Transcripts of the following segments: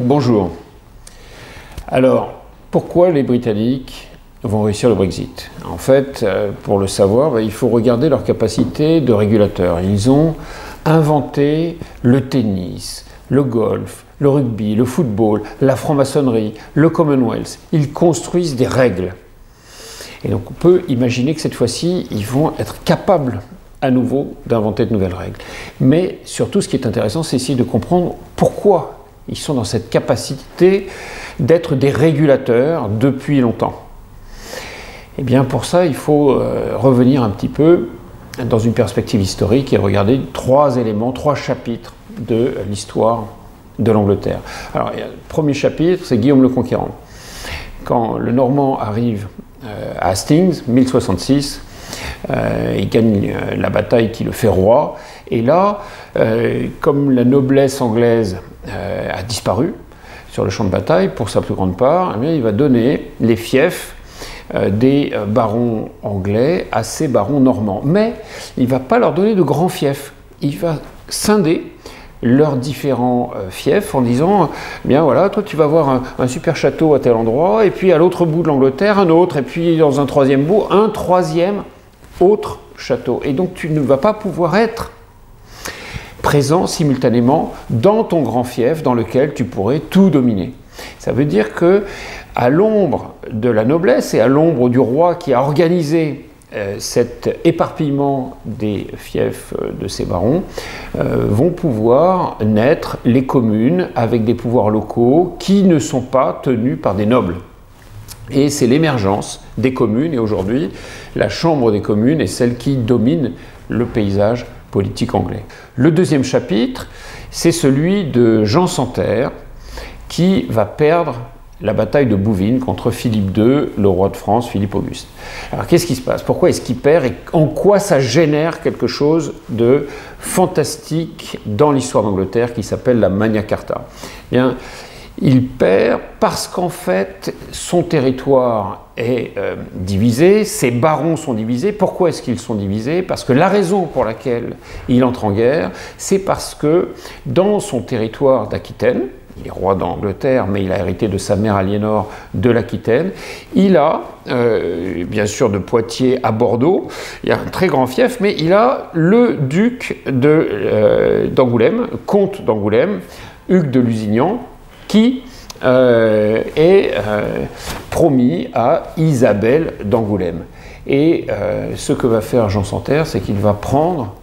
Bonjour. Alors, pourquoi les Britanniques vont réussir le Brexit? En fait, pour le savoir, il faut regarder leur capacité de régulateur. Ils ont inventé le tennis, le golf, le rugby, le football, la franc-maçonnerie, le Commonwealth. Ils construisent des règles. Et donc on peut imaginer que cette fois-ci, ils vont être capables à nouveau d'inventer de nouvelles règles. Mais surtout, ce qui est intéressant, c'est essayer de comprendre pourquoi ils sont dans cette capacité d'être des régulateurs depuis longtemps. Et bien pour ça, il faut revenir un petit peu dans une perspective historique et regarder trois éléments, trois chapitres de l'histoire de l'Angleterre. Alors, le premier chapitre, c'est Guillaume le Conquérant. Quand le Normand arrive à Hastings, 1066, il gagne la bataille qui le fait roi. Et là, comme la noblesse anglaise a disparu sur le champ de bataille pour sa plus grande part, eh bien, il va donner les fiefs des barons anglais à ces barons normands. Mais il ne va pas leur donner de grands fiefs. Il va scinder leurs différents fiefs en disant bien voilà, toi tu vas avoir un super château à tel endroit, et puis à l'autre bout de l'Angleterre un autre, et puis dans un troisième bout un troisième autre château. Et donc tu ne vas pas pouvoir être présent simultanément dans ton grand fief dans lequel tu pourrais tout dominer. Ça veut dire que à l'ombre de la noblesse et à l'ombre du roi qui a organisé cet éparpillement des fiefs de ces barons, vont pouvoir naître les communes avec des pouvoirs locaux qui ne sont pas tenus par des nobles. Et c'est l'émergence des communes, et aujourd'hui, la Chambre des communes est celle qui domine le paysage politique anglais. Le deuxième chapitre, c'est celui de Jean sans Terre, qui va perdre la bataille de Bouvines contre Philippe II, le roi de France, Philippe Auguste. Alors qu'est-ce qui se passe? Pourquoi est-ce qu'il perd et en quoi ça génère quelque chose de fantastique dans l'histoire d'Angleterre qui s'appelle la Magna Carta? Eh bien, il perd parce qu'en fait, son territoire est divisé, ses barons sont divisés. Pourquoi est-ce qu'ils sont divisés? Parce que la raison pour laquelle il entre en guerre, c'est parce que dans son territoire d'Aquitaine, il est roi d'Angleterre, mais il a hérité de sa mère Aliénor de l'Aquitaine. Il a, bien sûr, de Poitiers à Bordeaux, il y a un très grand fief, mais il a le duc d'Angoulême, comte d'Angoulême, Hugues de Lusignan, qui est promis à Isabelle d'Angoulême. Et ce que va faire Jean sans Terre, c'est qu'il va prendre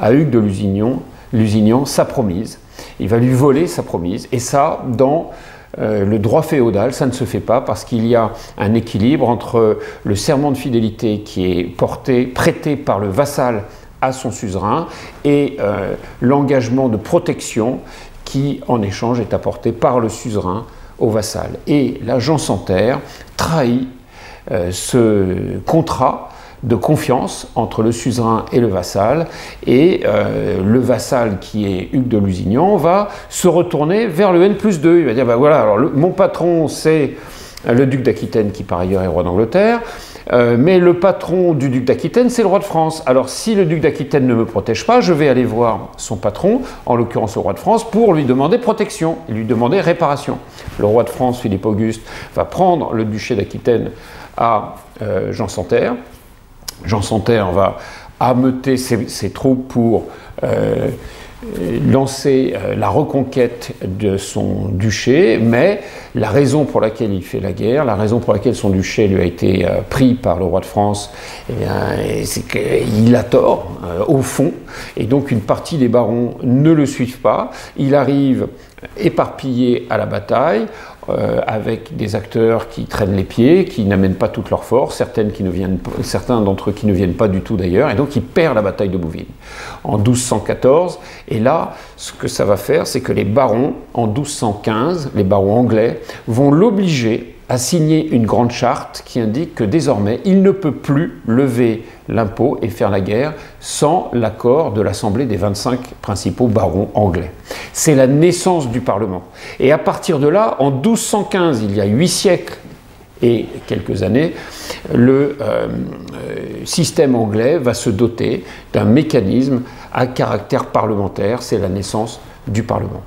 à Hugues de Lusignan sa promise. Il va lui voler sa promise, et ça, dans le droit féodal, ça ne se fait pas parce qu'il y a un équilibre entre le serment de fidélité qui est prêté par le vassal à son suzerain et l'engagement de protection qui, en échange, est apporté par le suzerain au vassal. Et là, Jean sans Terre trahit ce contrat de confiance entre le suzerain et le vassal, et le vassal qui est Hugues de Lusignan va se retourner vers le N+2. Il va dire, ben voilà, alors mon patron c'est le duc d'Aquitaine qui par ailleurs est roi d'Angleterre, mais le patron du duc d'Aquitaine c'est le roi de France. Alors si le duc d'Aquitaine ne me protège pas, je vais aller voir son patron, en l'occurrence le roi de France, pour lui demander protection, et lui demander réparation. Le roi de France, Philippe Auguste, va prendre le duché d'Aquitaine à Jean sans Terre. Jean sans Terre va ameuter ses troupes pour lancer la reconquête de son duché, mais la raison pour laquelle il fait la guerre, la raison pour laquelle son duché lui a été pris par le roi de France, c'est qu'il a tort, au fond, et donc une partie des barons ne le suivent pas. Il arrive éparpillé à la bataille, avec des acteurs qui traînent les pieds, qui n'amènent pas toute leur force, certains d'entre eux qui ne viennent pas du tout d'ailleurs, et donc il perd la bataille de Bouvines en 1214. Et là, ce que ça va faire, c'est que les barons, en 1215, les barons anglais, vont l'obliger à signer une grande charte qui indique que désormais, il ne peut plus lever l'impôt et faire la guerre sans l'accord de l'Assemblée des 25 principaux barons anglais. C'est la naissance du Parlement. Et à partir de là, en 1215, il y a 8 siècles et quelques années, le système anglais va se doter d'un mécanisme à caractère parlementaire, c'est la naissance du Parlement.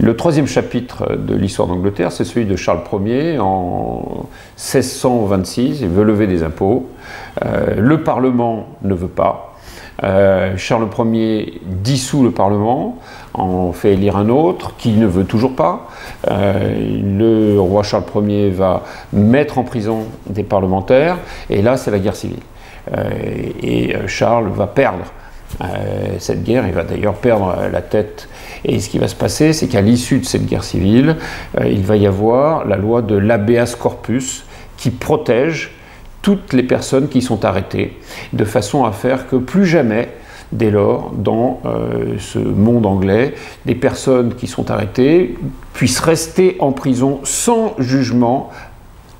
Le troisième chapitre de l'histoire d'Angleterre, c'est celui de Charles Ier en 1626. Il veut lever des impôts. Le Parlement ne veut pas. Charles Ier dissout le Parlement, en fait élire un autre qui ne veut toujours pas. Le roi Charles Ier va mettre en prison des parlementaires, et là c'est la guerre civile. Et Charles va perdre cette guerre, il va d'ailleurs perdre la tête. Et ce qui va se passer, c'est qu'à l'issue de cette guerre civile, il va y avoir la loi de l'habeas corpus qui protège toutes les personnes qui sont arrêtées, de façon à faire que plus jamais, dès lors, dans ce monde anglais, des personnes qui sont arrêtées puissent rester en prison sans jugement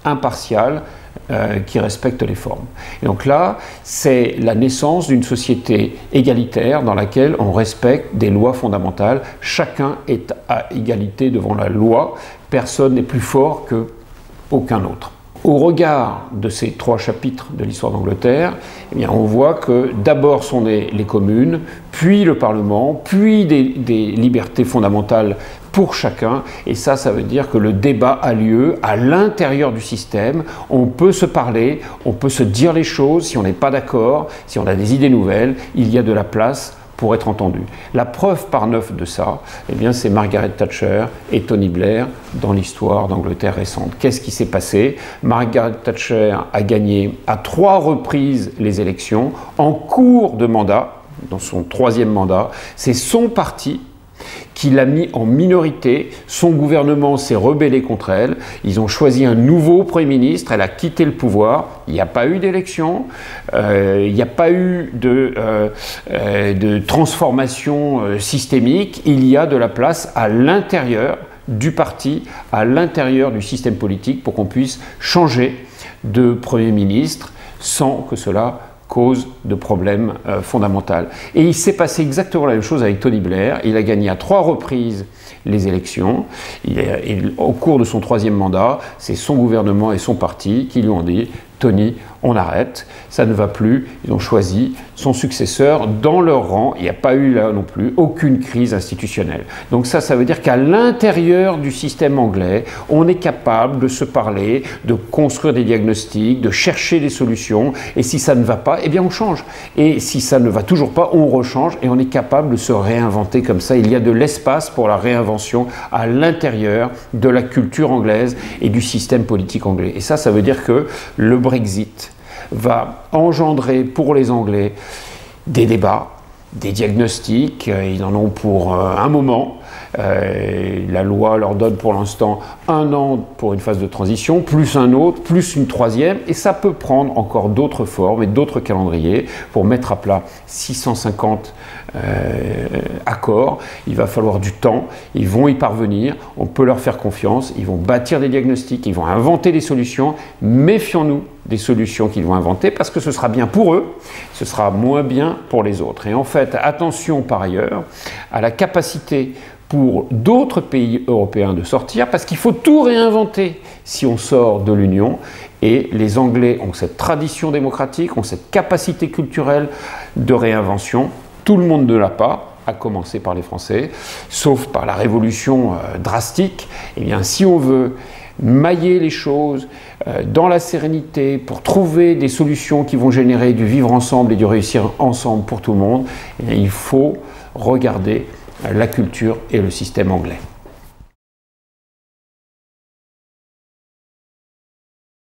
impartial qui respecte les formes. Et donc là, c'est la naissance d'une société égalitaire dans laquelle on respecte des lois fondamentales. Chacun est à égalité devant la loi, personne n'est plus fort qu'aucun autre. Au regard de ces trois chapitres de l'histoire d'Angleterre, eh bien, on voit que d'abord sont nées les communes, puis le Parlement, puis des libertés fondamentales pour chacun, et ça veut dire que le débat a lieu à l'intérieur du système, on peut se parler, on peut se dire les choses, si on n'est pas d'accord, si on a des idées nouvelles, il y a de la place pour être entendu. La preuve par neuf de ça, eh bien, c'est Margaret Thatcher et Tony Blair dans l'histoire d'Angleterre récente. Qu'est-ce qui s'est passé? Margaret Thatcher a gagné à 3 reprises les élections en cours de mandat, dans son 3e mandat. C'est son parti qui l'a mis en minorité, son gouvernement s'est rebellé contre elle, ils ont choisi un nouveau Premier ministre, elle a quitté le pouvoir, il n'y a pas eu d'élection, il n'y a pas eu de transformation systémique, il y a de la place à l'intérieur du parti, à l'intérieur du système politique pour qu'on puisse changer de Premier ministre sans que cela cause de problèmes fondamentaux. Et il s'est passé exactement la même chose avec Tony Blair. Il a gagné à 3 reprises les élections. Au cours de son 3e mandat, c'est son gouvernement et son parti qui lui ont dit « Tony, on arrête, ça ne va plus ». Ils ont choisi son successeur dans leur rang. Il n'y a pas eu là non plus aucune crise institutionnelle. Donc ça veut dire qu'à l'intérieur du système anglais, on est capable de se parler, de construire des diagnostics, de chercher des solutions. Et si ça ne va pas, eh bien on change. Et si ça ne va toujours pas, on rechange et on est capable de se réinventer comme ça. Il y a de l'espace pour la réinvention à l'intérieur de la culture anglaise et du système politique anglais. Et ça veut dire que le Brexit va engendrer pour les Anglais des débats, des diagnostics, ils en ont pour un moment. La loi leur donne pour l'instant 1 an pour une phase de transition, plus un autre, plus une 3e, et ça peut prendre encore d'autres formes et d'autres calendriers pour mettre à plat 650 accords. Il va falloir du temps, ils vont y parvenir, on peut leur faire confiance, ils vont bâtir des diagnostics, ils vont inventer des solutions. Méfions-nous des solutions qu'ils vont inventer parce que ce sera bien pour eux, ce sera moins bien pour les autres. Et en fait, attention par ailleurs à la capacité pour d'autres pays européens de sortir, parce qu'il faut tout réinventer si on sort de l'Union. Et les Anglais ont cette tradition démocratique, ont cette capacité culturelle de réinvention. Tout le monde ne l'a pas, à commencer par les Français, sauf par la révolution drastique. Eh bien, si on veut mailler les choses dans la sérénité pour trouver des solutions qui vont générer du vivre ensemble et du réussir ensemble pour tout le monde, eh bien, il faut regarder la culture et le système anglais.